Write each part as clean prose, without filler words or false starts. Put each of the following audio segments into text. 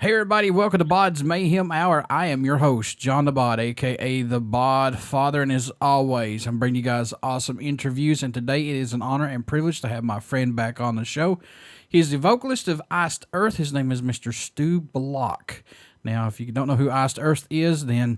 Hey everybody, welcome to BODS Mayhem Hour. I am your host, John the Bod, aka the Bod Father, and as always, I'm bringing you guys awesome interviews, and today it is an honor and privilege to have my friend back on the show. He's the vocalist of Iced Earth. His name is Mr. Stu Block. Now, if you don't know who Iced Earth is, then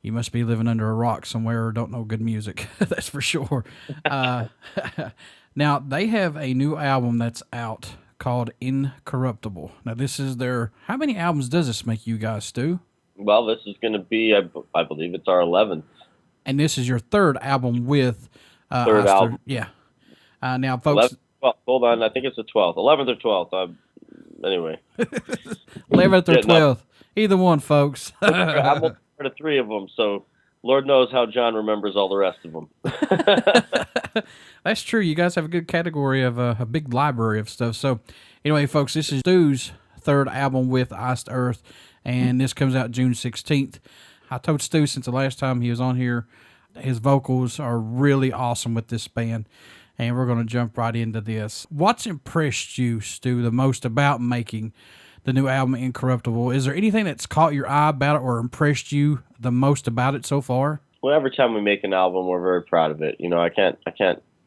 you must be living under a rock somewhere or don't know good music. That's for sure. Now, they have a new album that's out called Incorruptible. Now, this is their... How many albums does this make you guys, Stu? Well, this is going to be, I believe it's our 11th. And this is your third album with... Third album. Yeah. Now, folks... 11th, well, hold on, I think it's the 12th. 11th or 12th. Anyway. 11th or 12th. Either one, folks. I'm part of three of them, so Lord knows how John remembers all the rest of them. That's true. You guys have a good category of a big library of stuff. So, anyway, folks, this is Stu's third album with Iced Earth, and this comes out June 16th. I told Stu since the last time he was on here, his vocals are really awesome with this band, and we're going to jump right into this. What's impressed you, Stu, the most about making the new album Incorruptible? Is there anything that's caught your eye about it or impressed you the most about it so far? Well, every time we make an album, we're very proud of it. You know, I can't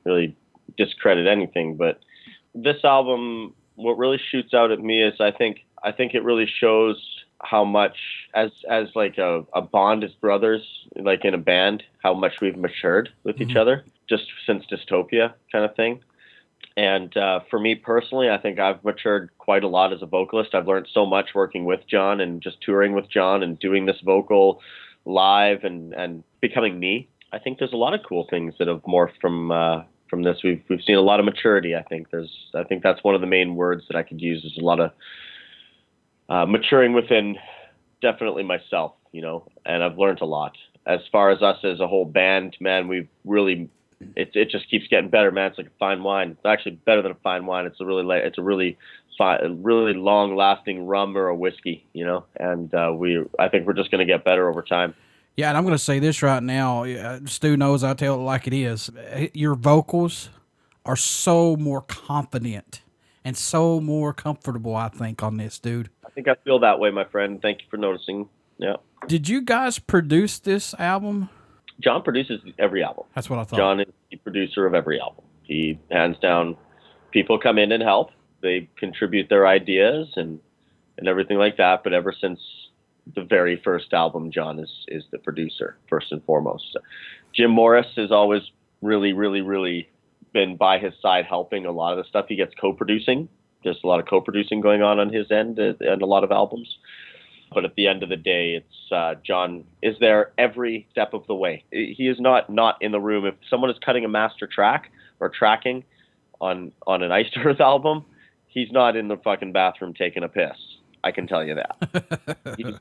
really discredit anything, but this album, what really shoots out at me is I think it really shows how much as like a bond as brothers, like in a band, how much we've matured with each other just since Dystopia kind of thing. And for me personally, I think I've matured quite a lot as a vocalist. I've learned so much working with John and just touring with John and doing this vocal live and becoming me. I think there's a lot of cool things that have morphed from this. We've seen a lot of maturity. I think that's one of the main words that I could use. Is a lot of maturing within definitely myself, you know, and I've learned a lot. As far as us as a whole band, man, we've really it just keeps getting better, man. It's like a fine wine. It's actually better than a fine wine. It's a really long-lasting rum or a whiskey, you know. And I think we're just going to get better over time. Yeah, and I'm going to say this right now. Stu knows I tell it like it is. Your vocals are so more confident and so more comfortable, I think, on this, dude. I think I feel that way, my friend. Thank you for noticing. Yeah. Did you guys produce this album? John produces every album. That's what I thought. John is the producer of every album. He, hands down, people come in and help. They contribute their ideas and everything like that. But ever since the very first album, John is the producer, first and foremost. Jim Morris has always really, really, really been by his side helping a lot of the stuff. He gets co-producing. There's a lot of co-producing going on his end and a lot of albums. But at the end of the day, it's John is there every step of the way. He is not in the room. If someone is cutting a master track or tracking on an Iced Earth album, he's not in the fucking bathroom taking a piss. I can tell you that.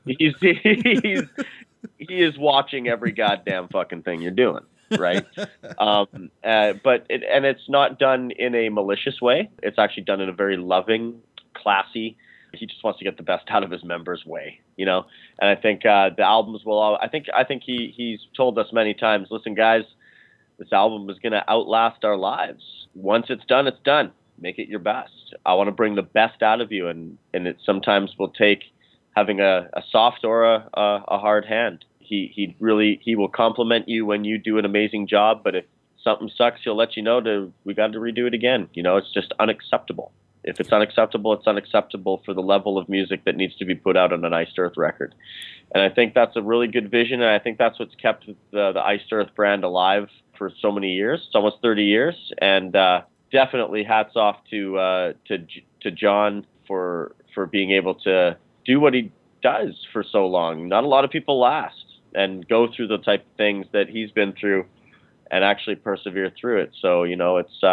He is watching every goddamn fucking thing you're doing, right? But it's not done in a malicious way. It's actually done in a very loving, classy. He just wants to get the best out of his members' way, you know. And I think the albums will. I think he's told us many times. Listen, guys, this album is going to outlast our lives. Once it's done, it's done. Make it your best. I want to bring the best out of you, and it sometimes will take having a soft or a hard hand. He will compliment you when you do an amazing job, but if something sucks, he'll let you know we got to redo it again. You know, it's just unacceptable. If it's unacceptable, it's unacceptable for the level of music that needs to be put out on an Iced Earth record. And I think that's a really good vision, and I think that's what's kept the Iced Earth brand alive for so many years. It's almost 30 years, and definitely hats off to John for being able to do what he does for so long. Not a lot of people last and go through the type of things that he's been through and actually persevere through it. So, you know, it's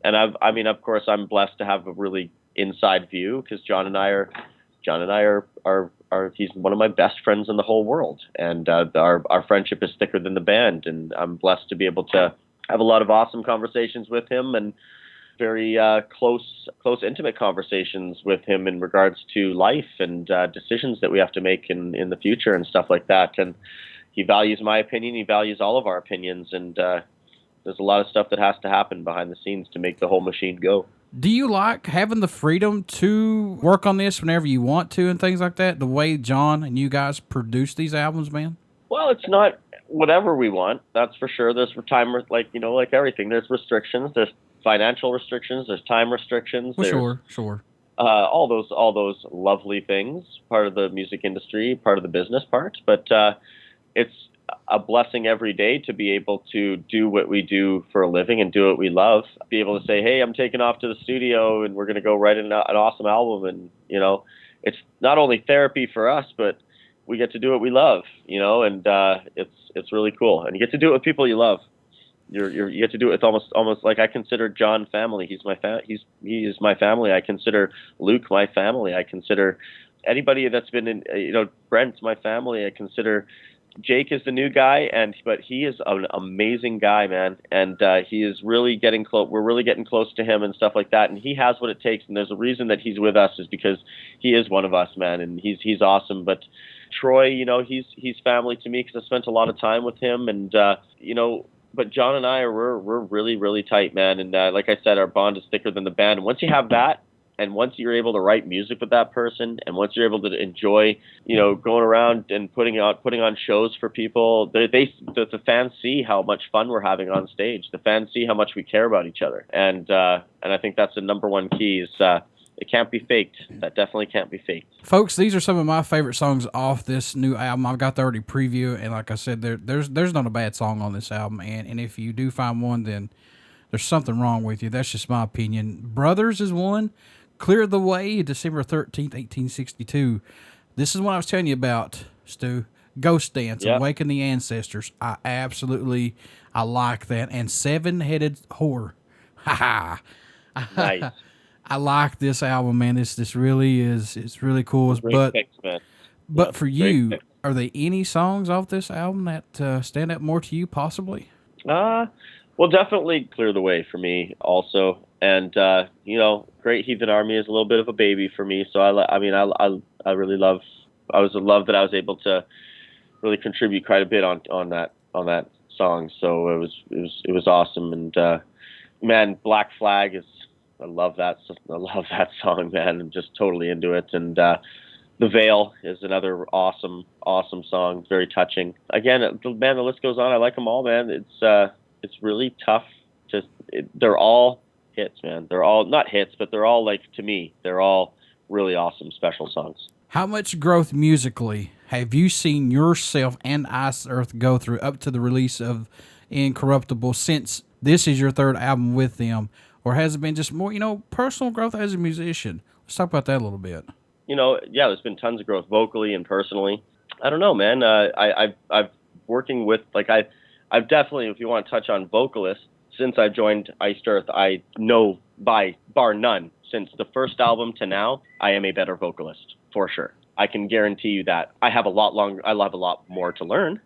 and of course, I'm blessed to have a really inside view because John and I are he's one of my best friends in the whole world, and our friendship is thicker than the band, and I'm blessed to be able to have a lot of awesome conversations with him and very close, intimate conversations with him in regards to life and decisions that we have to make in the future and stuff like that. And he values my opinion. He values all of our opinions, and there's a lot of stuff that has to happen behind the scenes to make the whole machine go. Do you like having the freedom to work on this whenever you want to and things like that? The way John and you guys produce these albums, man? Well, it's not whatever we want, that's for sure. There's time, like, you know, like everything. There's restrictions. There's financial restrictions. There's time restrictions. Well, sure. All those lovely things, part of the music industry, part of the business part. But it's a blessing every day to be able to do what we do for a living and do what we love. Be able to say, hey, I'm taking off to the studio and we're going to go write an awesome album. And, you know, it's not only therapy for us, but we get to do what we love, you know, and it's really cool. And you get to do it with people you love. You get to do it with almost like I consider John family. He is my family. I consider Luke my family. I consider anybody that's been in, you know, Brent's my family. I consider Jake is the new guy, but he is an amazing guy, man. And he is really getting close. We're really getting close to him and stuff like that. And he has what it takes. And there's a reason that he's with us is because he is one of us, man. And he's awesome. But Troy, you know, he's family to me because I spent a lot of time with him. And you know. But John and I we're really, really tight, man. And like I said, our bond is thicker than the band. And once you have that, and once you're able to write music with that person, and once you're able to enjoy, you know, going around and putting on shows for people, the fans see how much fun we're having on stage. The fans see how much we care about each other. And I think that's the number one key is it can't be faked. That definitely can't be faked. Folks, these are some of my favorite songs off this new album. I've got the already preview, and like I said, there's not a bad song on this album. And if you do find one, then there's something wrong with you. That's just my opinion. Brothers is one. Clear the Way, December 13th, 1862. This is what I was telling you about, Stu. Ghost Dance, yep. Awaken the Ancestors. I like that. And Seven-Headed Whore. Ha ha. Nice. I like this album, man. This really is. It's really cool. Great picks, man. But for you, are there any songs off this album that stand out more to you, possibly? Well, definitely Clear the Way for me, also. And you know, Great Heathen Army is a little bit of a baby for me. So I really love. I love that I was able to really contribute quite a bit on that song. So it was awesome. And man, Black Flag is. I love that song, man. I'm just totally into it. And The Veil is another awesome song, very touching. Again, man, the list goes on. I like them all, man. It's really tough. They're all hits, man. They're all not hits, but they're all, like, to me, they're all really awesome, special songs. How much growth musically have you seen yourself and Iced Earth go through up to the release of Incorruptible since this is your third album with them? Or has it been just more, you know, personal growth as a musician? Let's talk about that a little bit. You know, yeah, there's been tons of growth vocally and personally. I don't know, man. I've working with, like, I've definitely, if you want to touch on vocalists, since I joined Iced Earth, I know by bar none, since the first album to now, I am a better vocalist, for sure. I can guarantee you that. I have a lot more to learn.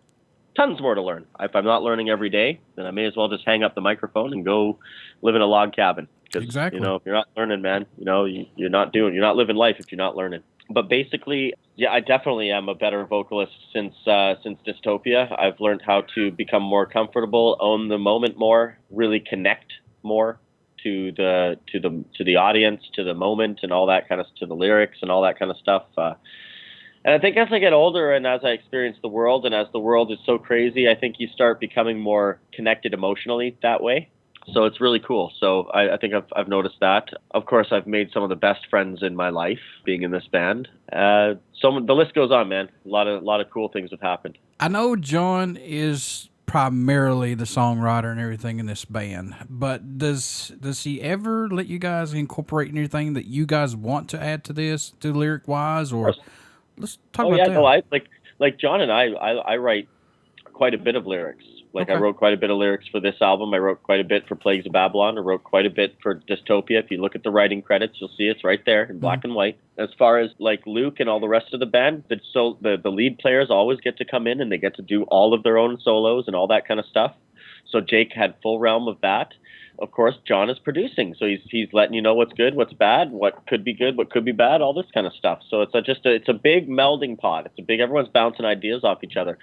Tons more to learn. If I'm not learning every day, then I may as well just hang up the microphone and go live in a log cabin. Exactly. You know, if you're not learning, man, you know, you're not living life if you're not learning. But basically, yeah, I definitely am a better vocalist since Dystopia. I've learned how to become more comfortable, own the moment more, really connect more to the audience, to the moment, and all that kind of, to the lyrics and all that kind of stuff. And I think as I get older and as I experience the world, and as the world is so crazy, I think you start becoming more connected emotionally that way. So it's really cool. So I think I've noticed that. Of course, I've made some of the best friends in my life being in this band. So the list goes on, man. A lot of cool things have happened. I know John is primarily the songwriter and everything in this band, but does he ever let you guys incorporate anything that you guys want to add to this, to lyric wise, or? Let's talk about that. No, like John and I write quite a bit of lyrics. Like, okay. I wrote quite a bit of lyrics for this album. I wrote quite a bit for Plagues of Babylon. I wrote quite a bit for Dystopia. If you look at the writing credits, you'll see it's right there in black and white. As far as, like, Luke and all the rest of the band, the lead players always get to come in and they get to do all of their own solos and all that kind of stuff. So Jake had full realm of that. Of course, John is producing, so he's letting you know what's good, what's bad, what could be good, what could be bad, all this kind of stuff. So it's a big melding pot. Everyone's bouncing ideas off each other.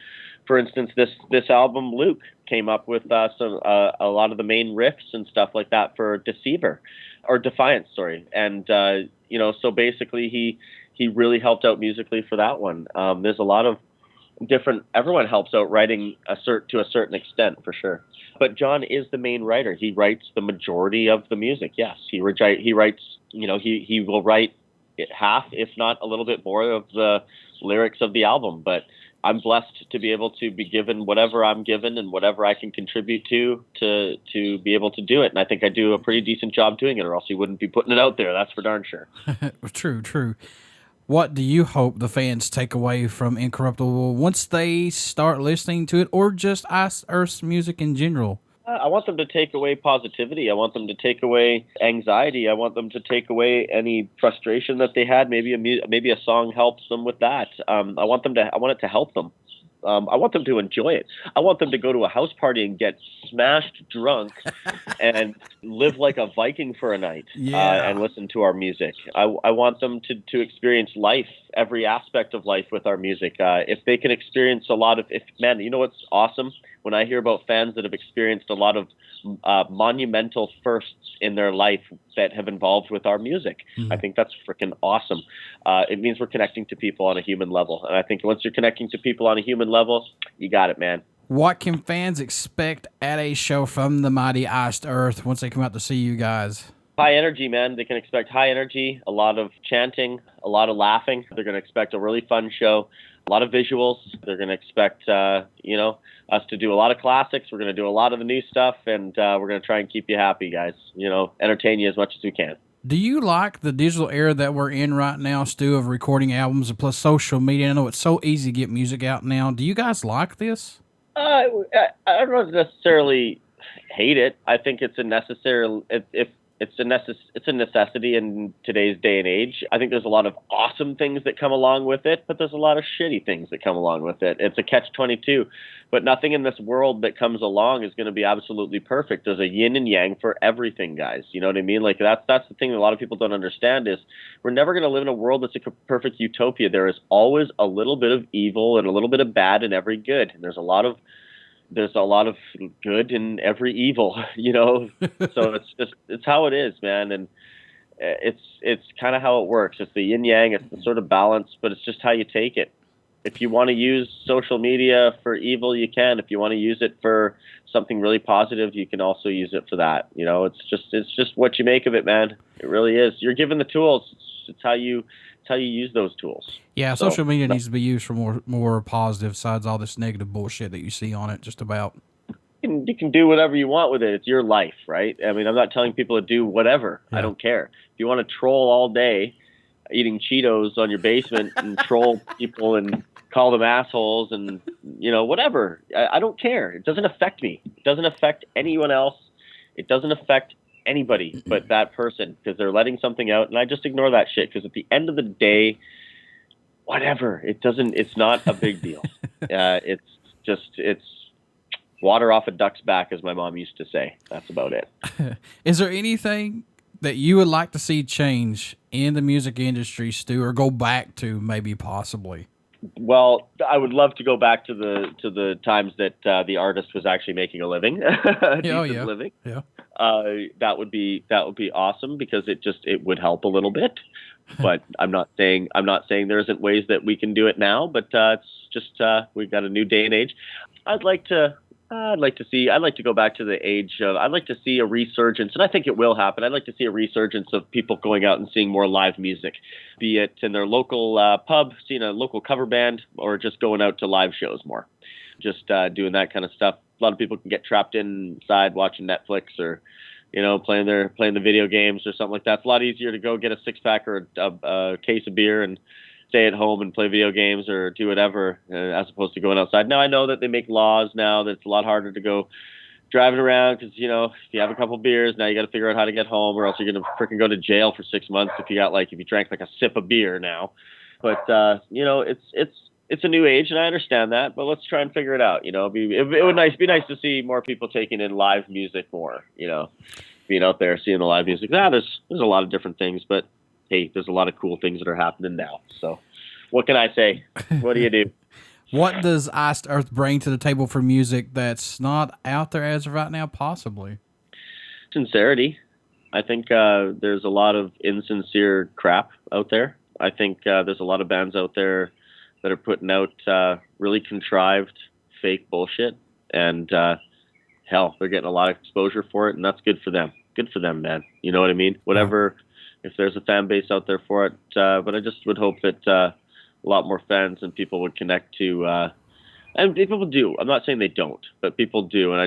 For instance, this album, Luke, came up with a lot of the main riffs and stuff like that for Deceiver, or Defiance, sorry. And so basically he really helped out musically for that one. There's a lot of everyone helps out writing to a certain extent, for sure. But John is the main writer. He writes the majority of the music. Yes, he writes. He will write half, if not a little bit more, of the lyrics of the album. But I'm blessed to be able to be given whatever I'm given and whatever I can contribute to be able to do it. And I think I do a pretty decent job doing it, or else he wouldn't be putting it out there. That's for darn sure. True. What do you hope the fans take away from Incorruptible once they start listening to it, or just Iced Earth's music in general? I want them to take away positivity. I want them to take away anxiety. I want them to take away any frustration that they had. Maybe a song helps them with that. I want it to help them. I want them to enjoy it. I want them to go to a house party and get smashed drunk and live like a Viking for a night, and listen to our music. I want them to experience life, every aspect of life with our music. If they can experience a lot of, you know what's awesome? When I hear about fans that have experienced a lot of monumental firsts in their life that have involved with our music, I think that's freaking awesome. It means we're connecting to people on a human level. And I think once you're connecting to people on a human level, you got it, man. What can fans expect at a show from the mighty Iced Earth once they come out to see you guys? High energy, man. They can expect high energy, a lot of chanting, a lot of laughing. They're going to expect a really fun show, a lot of visuals. They're going to expect, us to do a lot of classics. We're going to do a lot of the new stuff, and we're going to try and keep you happy, guys. Entertain you as much as we can. Do you like the digital era that we're in right now, Stu, of recording albums and plus social media? I know it's so easy to get music out now. Do you guys like this? I don't necessarily hate it. I think it's a necessary. It's a necessity in today's day and age. I think there's a lot of awesome things that come along with it, but there's a lot of shitty things that come along with it. It's a catch-22. But nothing in this world that comes along is going to be absolutely perfect. There's a yin and yang for everything, guys. You know what I mean? Like that's the thing that a lot of people don't understand is we're never going to live in a world that's a perfect utopia. There is always a little bit of evil and a little bit of bad in every good. And there's a lot of good in every evil, so it's how it is, man. And it's kind of how it works. It's the yin yang, it's the sort of balance, but it's just how you take it. If you want to use social media for evil, you can. If you want to use it for something really positive, you can also use it for that. It's just what you make of it, man. It really is. You're given the tools. It's how you use those tools. Yeah, social media needs to be used for more positive sides, all this negative bullshit that you see on it, just about. You can do whatever you want with it. It's your life, right? I mean, I'm not telling people to do whatever. Yeah. I don't care. If you want to troll all day, eating Cheetos on your basement and troll people and call them assholes and, whatever. I don't care. It doesn't affect me. It doesn't affect anyone else. It doesn't affect anybody but that person because they're letting something out, and I just ignore that shit because at the end of the day, whatever, it's not a big deal. It's water off a duck's back, as my mom used to say. That's about it. Is there anything that you would like to see change in the music industry, Stu, or go back to maybe possibly? Well, I would love to go back to the times that the artist was actually making a living, living. Yeah. That would be awesome because it would help a little bit. But I'm not saying there isn't ways that we can do it now. But it's just we've got a new day and age. I'd like to go back to the age of, I'd like to see a resurgence, and I think it will happen. I'd like to see a resurgence of people going out and seeing more live music, be it in their local pub, seeing a local cover band, or just going out to live shows more. Just doing that kind of stuff. A lot of people can get trapped inside watching Netflix or, playing the video games or something like that. It's a lot easier to go get a 6-pack or a case of beer and stay at home and play video games or do whatever, as opposed to going outside. Now, I know that they make laws now that it's a lot harder to go driving around because, if you have a couple beers, now you got to figure out how to get home or else you're going to freaking go to jail for 6 months if you drank like a sip of beer now. But, it's a new age, and I understand that, but let's try and figure it out. It would be nice to see more people taking in live music more, being out there, seeing the live music. There's a lot of different things, but hey, there's a lot of cool things that are happening now. So what can I say? What do you do? What does Iced Earth bring to the table for music that's not out there as of right now, possibly? Sincerity. I think there's a lot of insincere crap out there. I think there's a lot of bands out there that are putting out really contrived, fake bullshit, and hell, they're getting a lot of exposure for it, and that's good for them. Good for them, man. You know what I mean? Whatever, if there's a fan base out there for it, but I just would hope that a lot more fans and people would connect to, and people do. I'm not saying they don't, but people do, and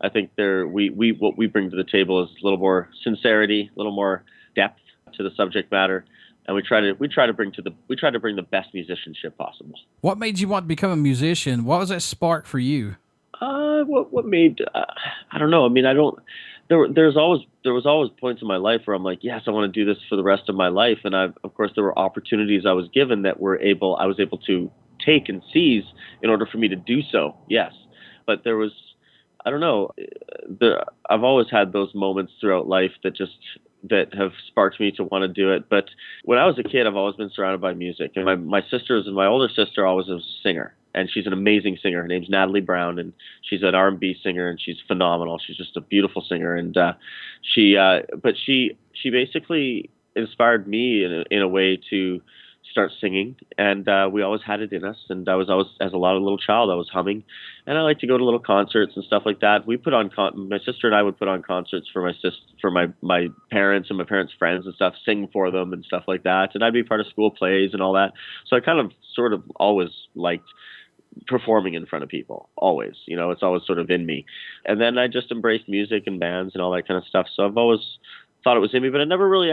I think what we bring to the table is a little more sincerity, a little more depth to the subject matter, and we try to bring the best musicianship possible. What made you want to become a musician? What was that spark for you? What made I don't know. I mean, there was always points in my life where I'm like, yes, I want to do this for the rest of my life, and of course there were opportunities I was given that I was able to take and seize in order for me to do so. Yes, but there was, I don't know. I've always had those moments throughout life that have sparked me to want to do it. But when I was a kid, I've always been surrounded by music. And my sisters and my older sister always was a singer. And she's an amazing singer. Her name's Natalie Brown, and she's an R&B singer, and she's phenomenal. She's just a beautiful singer. And she basically inspired me in a way to start singing, and we always had it in us. And I was always, as a little child, I was humming, and I like to go to little concerts and stuff like that. We put on my sister and I would put on concerts for my parents and my parents' friends and stuff, sing for them and stuff like that. And I'd be part of school plays and all that. So I kind of sort of always liked performing in front of people, always. You know, it's always sort of in me. And then I just embraced music and bands and all that kind of stuff. So I've always thought it was in me, but I never really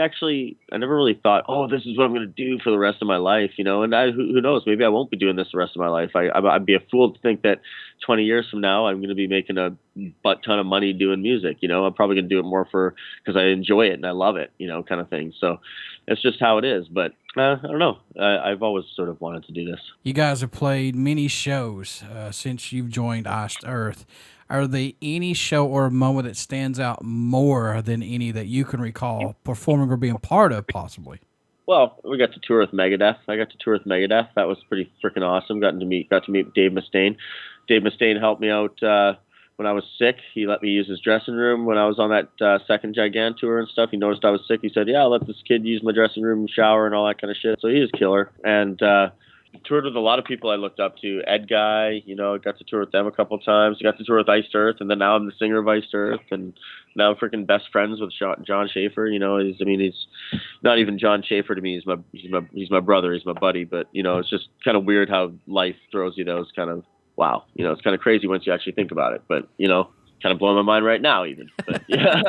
thought, oh, this is what I'm going to do for the rest of my life, you know. And who knows, maybe I won't be doing this the rest of my life. I'd be a fool to think that 20 years from now I'm going to be making a butt ton of money doing music, you know. I'm probably going to do it more because I enjoy it and I love it, you know, kind of thing. So it's just how it is. But I don't know. I've always sort of wanted to do this. You guys have played many shows since you've joined Iced Earth. Are there any show or moment that stands out more than any that you can recall performing or being part of, possibly? Well, we got to tour with Megadeth. I got to tour with Megadeth. That was pretty freaking awesome. Got to meet Dave Mustaine. Dave Mustaine helped me out when I was sick. He let me use his dressing room when I was on that second Gigant tour and stuff. He noticed I was sick. He said, yeah, I'll let this kid use my dressing room, shower, and all that kind of shit. So he was killer. And toured with a lot of people I looked up to. Ed Guy, you know, got to tour with them a couple times. Got to tour with Iced Earth, and then now I'm the singer of Iced Earth, and now I'm freaking best friends with John Schaefer. You know, he's not even John Schaefer to me. He's my brother. He's my buddy. But you know, it's just kind of weird how life throws you those kind of, wow. You know, it's kind of crazy once you actually think about it. But you know, kind of blowing my mind right now even. But yeah,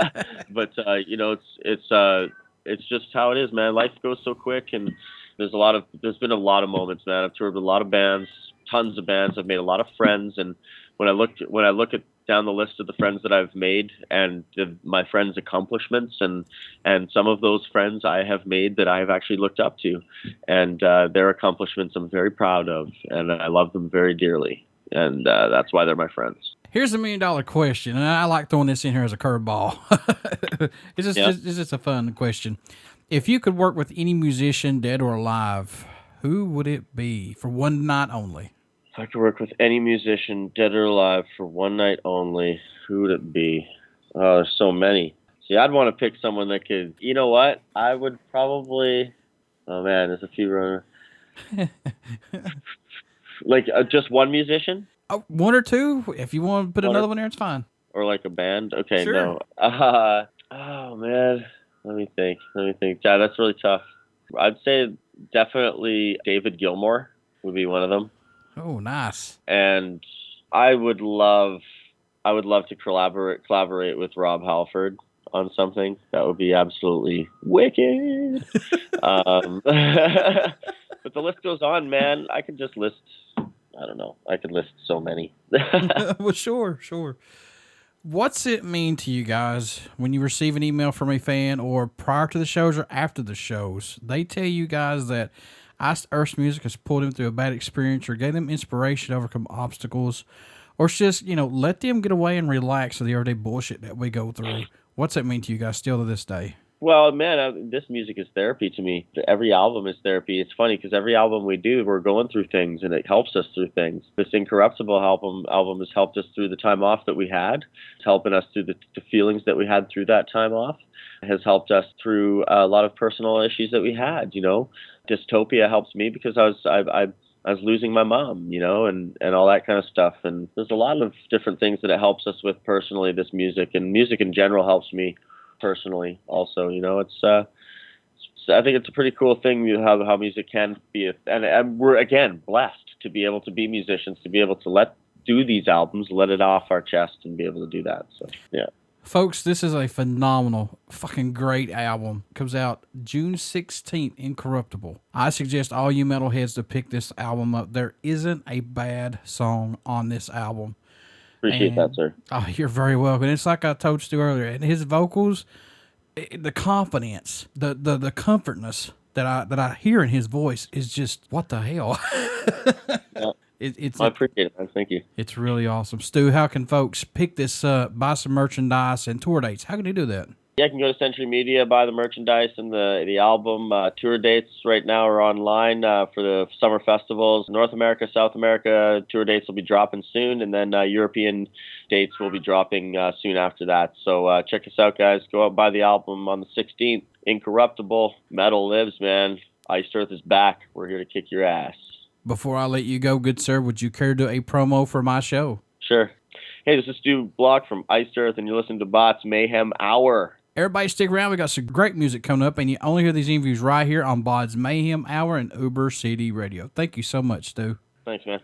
but you know, it's just how it is, man. Life goes so quick, and there's been a lot of moments, man. I've toured with a lot of bands, tons of bands. I've made a lot of friends, and when I look at down the list of the friends that I've made and my friends' accomplishments, and some of those friends I have made that I have actually looked up to, and their accomplishments I'm very proud of, and I love them very dearly, and that's why they're my friends. Here's $1 million question, and I like throwing this in here as a curveball. It's just a fun question. If you could work with any musician, dead or alive, who would it be for one night only? If I could work with any musician, dead or alive, for one night only, who would it be? Oh, there's so many. See, I'd want to pick someone that could, you know what? I would probably, oh man, there's a few runner. Like just one musician? One or two. If you want to put another one there, it's fine. Or like a band? Okay, sure. No. Oh man. Let me think. Yeah, that's really tough. I'd say definitely David Gilmour would be one of them. Oh, nice. And I would love to collaborate with Rob Halford on something. That would be absolutely wicked. But the list goes on, man. I could just list, I don't know. I could list so many. Well, sure. What's it mean to you guys when you receive an email from a fan, or prior to the shows or after the shows, they tell you guys that Iced Earth's music has pulled them through a bad experience or gave them inspiration to overcome obstacles, or it's just, you know, let them get away and relax with the everyday bullshit that we go through? What's that mean to you guys still to this day? Well, man, this music is therapy to me. Every album is therapy. It's funny because every album we do, we're going through things, and it helps us through things. This Incorruptible album has helped us through the time off that we had. It's helping us through the feelings that we had through that time off. It has helped us through a lot of personal issues that we had. You know, dystopia helps me because I was losing my mom, you know, and all that kind of stuff. And there's a lot of different things that it helps us with personally. This music and music in general helps me personally also. You know, I think it's a pretty cool thing how music can be, and we're again blessed to be able to be musicians, to be able to do these albums, let it off our chest, and be able to do that. So yeah. Folks, this is a phenomenal, fucking great album. Comes out June 16th, Incorruptible. I suggest all you metalheads to pick this album up. There isn't a bad song on this album. Appreciate that, sir. Oh, you're very welcome. It's like I told Stu earlier, and his vocals, the confidence, the comfortness that I hear in his voice is just, what the hell? Yeah. I appreciate it, man. Thank you. It's really awesome. Stu, how can folks pick this up, buy some merchandise and tour dates? How can they do that? Yeah, you can go to Century Media, buy the merchandise and the album. Tour dates right now are online for the summer festivals. North America, South America, tour dates will be dropping soon, and then European dates will be dropping soon after that. So check us out, guys. Go out and buy the album on the 16th. Incorruptible. Metal lives, man. Iced Earth is back. We're here to kick your ass. Before I let you go, good sir, would you care to do a promo for my show? Sure. Hey, this is Stu Block from Iced Earth, and you're listening to BODS Mayhem Hour. Everybody stick around. We got some great music coming up, and you only hear these interviews right here on BODS Mayhem Hour and Uber City Radio. Thank you so much, Stu. Thanks, man.